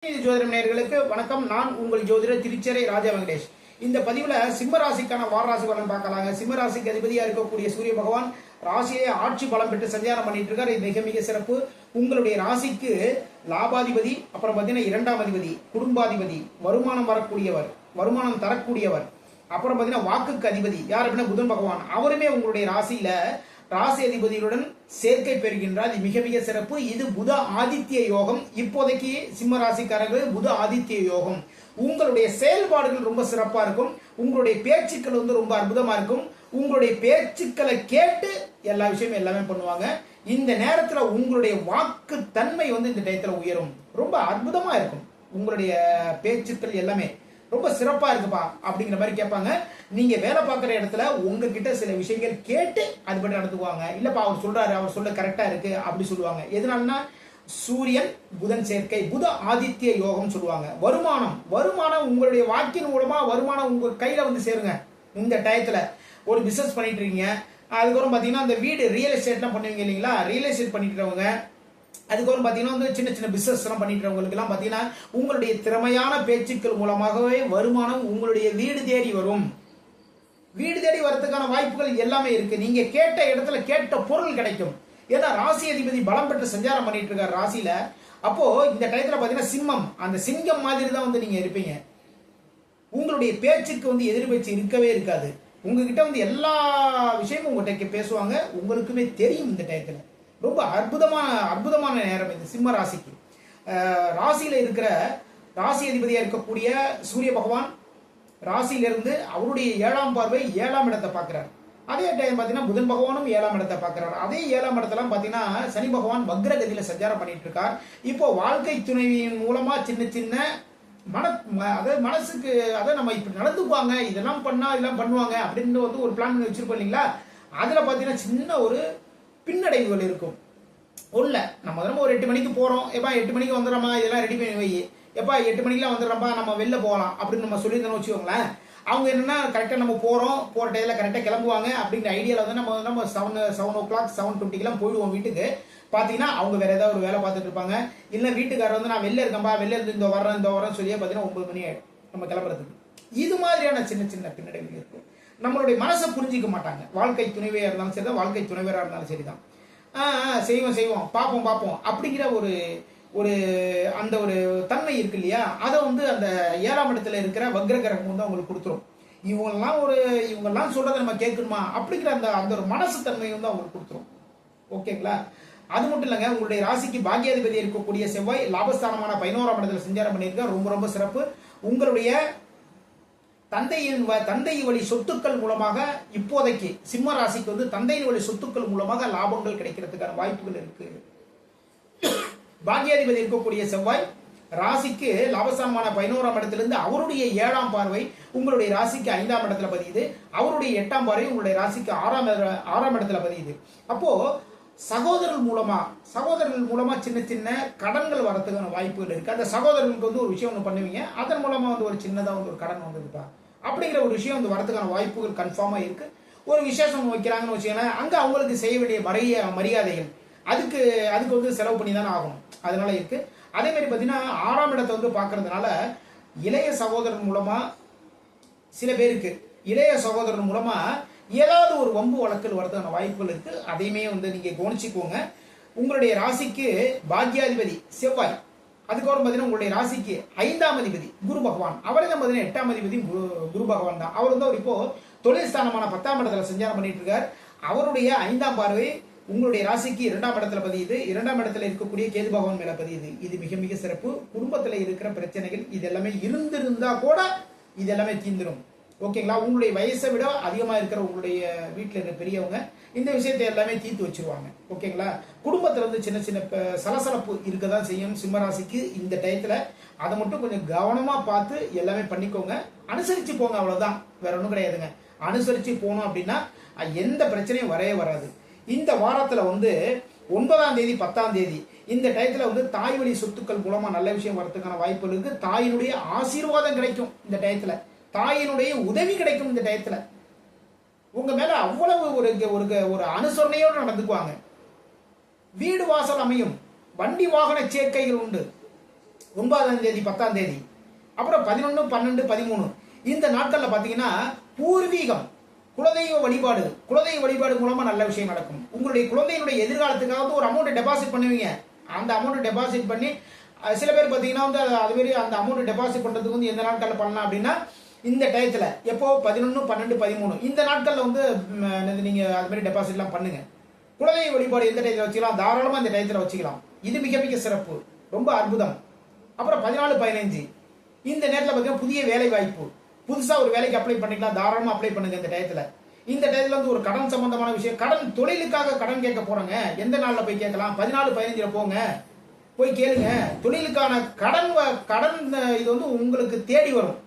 ஜோதிடம் நேயர்களுக்கு வணக்கம். நான் உங்கள் ஜோதிடர் திருச்சேரை ராஜா வெங்கடேஷ். இந்த பதிவுல சிம்ம ராசிக்கான வார ராசி பலன் பார்க்கலாங்க. சிம்ம ராசிக்கு அதிபதியா இருக்கக்கூடிய சூரிய பகவான் ராசியிலே ஆட்சி பலம் பெற்று சஞ்சாரம் பண்ணிட்டு இருக்காரு. இது மிக மிக சிறப்பு. உங்களுடைய ராசிக்கு லாபாதிபதி, அப்புறம் பார்த்தீங்கன்னா இரண்டாம் அதிபதி, குடும்பாதிபதி, வருமானம் வரக்கூடியவர், வருமானம் தரக்கூடியவர், அப்புறம் பார்த்தீங்கன்னா வாக்குக்கு அதிபதி யார் அப்படின்னா புதன் பகவான். அவருமே உங்களுடைய ராசியில ராசி அதிபதியுடன் சேர்க்கை பெறுகின்றார். இது மிக மிக சிறப்பு. இது புத ஆதித்ய யோகம். இப்போதைக்கு சிம்ம ராசிக்காரர்கள் புத ஆதித்ய யோகம். உங்களுடைய செயல்பாடுகள் ரொம்ப சிறப்பா இருக்கும். உங்களுடைய பேச்சுக்கள் ரொம்ப அற்புதமா இருக்கும். உங்களுடைய பேச்சுக்களை கேட்டு எல்லா விஷயமும் எல்லாமே பண்ணுவாங்க. இந்த நேரத்துல உங்களுடைய வாக்கு தன்மை இந்த டயத்துல உயரும். ரொம்ப அற்புதமா இருக்கும். உங்களுடைய பேச்சுக்கள் எல்லாமே ரொம்ப சிறப்பா இருக்குப்பா அப்படிங்கிற மாதிரி கேட்பாங்க. நீங்க வேலை பார்க்குற இடத்துல உங்ககிட்ட சில விஷயங்கள் கேட்டு அதுபடி நடந்துக்குவாங்க. இல்லப்பா அவர் சொல்றாரு, அவர் சொல்ல கரெக்டா இருக்கு அப்படி சொல்லுவாங்க. எதனாலனா சூரியன் புதன் சேர்க்கை, புத ஆதித்ய யோகம் சொல்லுவாங்க. வருமானம் உங்களுடைய வாக்கின் மூலமா வருமானம் உங்க கையில சேருங்க. இந்த டயத்துல ஒரு பிசினஸ் பண்ணிட்டு இருக்கீங்க, அதுக்கப்புறம் பாத்தீங்கன்னா அந்த வீடு ரியல் எஸ்டேட்லாம் பண்ணுவீங்க இல்லைங்களா, ரியல் எஸ்டேட் பண்ணிட்டு இருக்கவங்க, அதுக்கப்புறம் பார்த்தீங்கன்னா சின்ன சின்ன பிசினஸ் எல்லாம் பண்ணிட்டு எல்லாம் பார்த்தீங்கன்னா உங்களுடைய திறமையான பேச்சுக்கள் மூலமாகவே வருமானம் உங்களுடைய வீடு தேடி வரும். வீடு தேடி வரதுக்கான வாய்ப்புகள் எல்லாமே இருக்கு. நீங்க கேட்ட இடத்துல கேட்ட பொருள் கிடைக்கும். ஏன்னா ராசி அதிபதி பலம் பெற்று சஞ்சாரம் பண்ணிட்டு இருக்காரு ராசியில. அப்போ இந்த டயத்துல பாத்தீங்கன்னா சிம்மம், அந்த சிங்கம் மாதிரி தான் நீங்க இருப்பீங்க. உங்களுடைய பேச்சுக்கு எதிர் பேச்சு இருக்கவே இருக்காது. உங்ககிட்ட எல்லா விஷயமும் உங்ககிட்ட பேசுவாங்க. உங்களுக்குமே தெரியும். இந்த டயத்துல ரொம்ப அற்புதமான நேரம் இது சிம்ம ராசிக்கு. ராசியில இருக்கிற ராசி அதிபதியா இருக்கக்கூடிய சூரிய பகவான் ராசியிலிருந்து அவருடைய 7ஆம் பார்வை 7ஆம் இடத்தை பார்க்கிறார். அதே டைம் பார்த்தீங்கன்னா புதன் பகவானும் 7ஆம் இடத்தை பார்க்கிறார். அதே 7ஆம் இடத்துல பார்த்தீங்கன்னா சனி பகவான் வக்ரகதியில சஞ்சாரம் பண்ணிட்டு இருக்கார். இப்போ வாழ்க்கை துணைவியின் மூலமா சின்ன சின்ன அதாவது மனசுக்கு அதாவது நம்ம இப்படி நடந்துக்குவாங்க, இதெல்லாம் பண்ணா இதெல்லாம் பண்ணுவாங்க அப்படின்னு ஒரு பிளான் பண்ணி வச்சிருப்போம் இல்லைங்களா. அதுல பார்த்தீங்கன்னா சின்ன ஒரு பின்னடைவுகள் இருக்கும். ஒண்ணுல நம்ம ஒரு 8 மணிக்கு போறோம், எப்பா 8 மணிக்கு வந்துடுறோமா, இதெல்லாம் ரெடி பண்ணி வை, எப்பா 8 மணிக்கெல்லாம் வந்துடுறப்பா நம்ம வெளில போகலாம் அப்படின்னு நம்ம சொல்லியிருந்தோம்னு வச்சுக்கோங்களேன். அவங்க என்னன்னா கரெக்டா நம்ம போற டைம்ல கரெக்டா கிளம்புவாங்க அப்படிங்கிற ஐடியால நம்ம 7 o'clock 7:20 போயிடுவோம் வீட்டுக்கு. பாத்தீங்கன்னா அவங்க வேற ஏதாவது ஒரு வேலை பார்த்துட்டு இருப்பாங்க. இல்ல வீட்டுக்காரர் நான் வெளில இருக்கேன்பா, வெளில இருந்து இந்த வரேன் சொல்லியே பாத்தீங்கன்னா 9 மணி ஆயிடும் நம்ம கிளம்புறதுக்கு. இது மாதிரியான சின்ன சின்ன பின்னடைவுகள் இருக்கும். நம்மளுடைய மனசை புரிஞ்சிக்க மாட்டாங்க. வாழ்க்கை துணைவியா இருந்தாலும் சரிதான், வாழ்க்கை துணைவரா இருந்தாலும் சரிதான். செய்வோம் பார்ப்போம் அப்படிங்கிற ஒரு அந்த ஒரு தன்மை இருக்கு இல்லையா, அதை அந்த 7ஆம் இடத்துல இருக்கிற வக்ர கிரகம் அவங்களுக்கு கொடுத்துரும். இவங்கெல்லாம் சொல்றதை நம்ம கேட்கணுமா அப்படிங்கிற அந்த ஒரு மனசு தன்மை அவங்களுக்கு கொடுத்துரும். ஓகேங்களா. அது மட்டும் இல்லைங்க, உங்களுடைய ராசிக்கு பாக்கியாதிபதி இருக்கக்கூடிய செவ்வாய் லாபஸ்தானமான 11ஆம் இடத்துல சஞ்சாரம் பண்ணியிருக்க ரொம்ப ரொம்ப சிறப்பு. உங்களுடைய தந்தை வழி சொத்துக்கள் மூலமாக இப்போதைக்கு சிம்ம ராசிக்கு தந்தையின் வழி சொத்துக்கள் மூலமாக லாபங்கள் கிடைக்கிறதுக்கான வாய்ப்புகள் இருக்கு. பாக்கியாதிபதி இருக்கக்கூடிய செவ்வாய் ராசிக்கு லாபஸ்தானமான 11ஆம் இடத்திலிருந்து அவருடைய 7ஆம் பார்வை உங்களுடைய ராசிக்கு 5ஆம் இடத்துல பதியுது. அவருடைய 8ஆம் பார்வை உங்களுடைய ராசிக்கு 6ஆம் இடத்துல பதியுது. அப்போ சகோதரர்கள் மூலமா சின்ன சின்ன கடன்கள் வரதுக்கான வாய்ப்புகள் இருக்கு. அந்த சகோதரர்களுக்கு ஒரு விஷயம் பண்ணுவீங்க, அதன் மூலமா ஒரு சின்னதா ஒரு கடன் வந்துருப்பா அப்படிங்கிற ஒரு விஷயம் வரதுக்கான வாய்ப்புகள் கன்ஃபார்மா இருக்கு. ஒரு விசேஷம் வைக்கிறாங்கன்னு வச்சுக்கோங்களேன், அங்க அவங்களுக்கு செய்ய வேண்டிய மரியாதைகள் அதுக்கு செலவு பண்ணி தானே ஆகணும். அதனால இருக்கு. அதே மாதிரி பாத்தீங்கன்னா 6ஆம் இடத்தை பாக்குறதுனால இளைய சகோதரன் மூலமா சில பேருக்கு இளைய சகோதரன் மூலமா ஏதாவது ஒரு வம்பு வழக்கல் வரதுக்கான வாய்ப்புகள் இருக்கு. அதையுமே நீங்க கவனிச்சுக்கோங்க. உங்களுடைய ராசிக்கு பாக்கியாதிபதி செவ்வாய், அதுக்கப்புறம் பாத்தீங்கன்னா உங்களுடைய ராசிக்கு 5ஆம் அதிபதி குரு பகவான், அவரே தான் பாத்தீங்கன்னா 8ஆம் அதிபதி குரு பகவான் தான். அவர் இப்போ தொழில் ஸ்தானமான 10ஆம் இடத்துல சஞ்சாரம் பண்ணிட்டு இருக்கார். அவருடைய 5ஆம் பார்வை உங்களுடைய ராசிக்கு 2ஆம் இடத்துல பதியுது. 2ஆம் இடத்துல இருக்கக்கூடிய கேது பகவான் மேல பதியுது. இது மிக மிக சிறப்பு. குடும்பத்துல இருக்கிற பிரச்சனைகள் இது எல்லாமே இருந்திருந்தா கூட இது எல்லாமே தீர்ந்துடும். ஓகேங்களா. உங்களுடைய வயசை விட அதிகமா இருக்கிற உங்களுடைய வீட்டுல இருக்கிற பெரியவங்க இந்த விஷயத்தை எல்லாமே தீர்த்து வச்சிருவாங்க. ஓகேங்களா. குடும்பத்துல சின்ன சின்ன சலசலப்பு இருக்கதான் செய்யும் சிம்மராசிக்கு இந்த டயத்துல. அதை மட்டும் கொஞ்சம் கவனமா பார்த்து எல்லாமே பண்ணிக்கோங்க. அனுசரிச்சு போங்க, அவ்வளவுதான், வேற ஒண்ணும் கிடையாதுங்க. அனுசரிச்சு போனோம் அப்படின்னா எந்த பிரச்சனையும் வரவே வராது. இந்த வாரத்துல 9ஆம் தேதி 10ஆம் தேதி இந்த டயத்துல தாய் வழி சொத்துக்கள் மூலமா நல்ல விஷயம் வரதுக்கான வாய்ப்புகள் இருக்கு. தாயினுடைய ஆசீர்வாதம் கிடைக்கும் இந்த டயத்துல, தாயினுடைய உதவி கிடைக்கும் இந்த டயத்துல. உங்க மேல அவ்வளவு ஒரு அனுசரணையோடு நடந்துக்குவாங்க. வீடு வாசல் அமையும். வண்டி வாகன சேர்க்கைகள் உண்டு. 9ஆம் தேதி 10ஆம் தேதி, அப்புறம் 11, 12, 13 இந்த நாட்கள்ல பாத்தீங்கன்னா பூர்வீகம் குலதெய்வ வழிபாடு மூலமா நல்ல விஷயம் நடக்கும். உங்களுடைய குழந்தையினுடைய எதிர்காலத்துக்காக ஒரு அமௌண்ட் டெபாசிட் பண்ணுவீங்க. அந்த அமௌண்ட் டெபாசிட் பண்ணி சில பேர் பாத்தீங்கன்னா வந்து அது மாதிரி அந்த அமௌண்ட் டெபாசிட் பண்றதுக்கு வந்து எந்த நாட்கள்ல பண்ணலாம் அப்படின்னா இந்த டயத்துல எப்போ 11, 12, 13 இந்த நாட்கள்ல வந்து நீங்க அது மாதிரி டெபாசிட்லாம் பண்ணுங்க. குலதெய்வ வழிபாடு எந்த டயத்துல வச்சுக்கலாம், தாராளமா இந்த டயத்துல வச்சுக்கலாம். இது மிக மிக சிறப்பு, ரொம்ப அற்புதம். அப்புறம் 14, 15 இந்த நேரத்தில் பார்த்தீங்கன்னா புதிய வேலை வாய்ப்பு, புதுசா ஒரு வேலைக்கு அப்ளை பண்ணிக்கலாம், தாராளமா அப்ளை பண்ணுங்க இந்த டயத்துல. இந்த டயத்துல வந்து ஒரு கடன் சம்பந்தமான விஷயம், கடன் தொழிலுக்காக கடன் கேட்க போறாங்க, எந்த நாள்ல போய் கேட்கலாம், 14, 15 போங்க, போய் கேளுங்க. தொழிலுக்கான கடன் இது வந்து உங்களுக்கு தேடி வரும்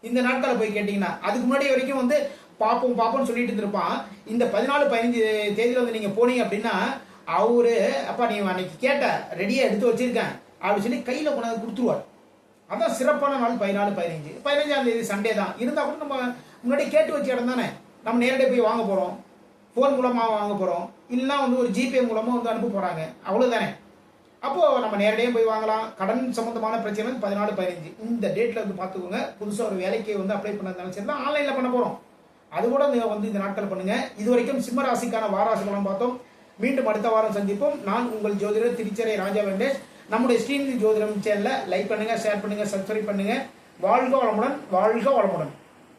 இந்த நாட்களை போய் கேட்டீங்கன்னா. அதுக்கு முன்னாடி வரைக்கும் வந்து பாப்போம்னு சொல்லிட்டு இருப்பான். இந்த 14, 15 தேதியில வந்து நீங்க போனீங்க அப்படின்னா அவரு அப்பா நீ அன்னைக்கு கேட்ட ரெடியா எடுத்து வச்சிருக்கேன் அப்படின்னு சொல்லி கையில கொண்டாந்து கொடுத்துருவார். அதான் சிறப்பான நாள் 14, 15. 15ஆம் தேதி சண்டே தான் இருந்தா கூட நம்ம முன்னாடி கேட்டு வச்ச இடம் தானே, நம்ம நேரடியாக போய் வாங்க போறோம், போன் மூலமா வாங்க போறோம், இல்லைன்னா வந்து ஒரு ஜிபே மூலமா வந்து அனுப்ப போறாங்க, அவ்வளவுதானே. அப்போ நம்ம நேரடியாக போய் வாங்கலாம். கடன் சம்பந்தமான பிரச்சனை 14, 15 இந்த டேட்ல வந்து பாத்துக்கோங்க. புதுசா ஒரு வேலைக்கு வந்து அப்ளை பண்ணதாலும் சரி தான், ஆன்லைன்ல பண்ண போறோம், அது கூட வந்து இந்த நாட்கள் பண்ணுங்க. இது வரைக்கும் சிம்ம ராசிக்கான வாராசி பலன் பார்த்தோம். மீண்டும் அடுத்த வாரம் சந்திப்போம். நான் உங்கள் ஜோதிடர் திருச்செரை ராஜா வெங்கடேஷ். நம்முடைய ஸ்ரீநிதி ஜோதிடம் சேனலை லைக் பண்ணுங்க, ஷேர் பண்ணுங்க, சப்ஸ்கிரைப் பண்ணுங்க. வாழ்க வளமுடன், வாழ்க வளமுடன்.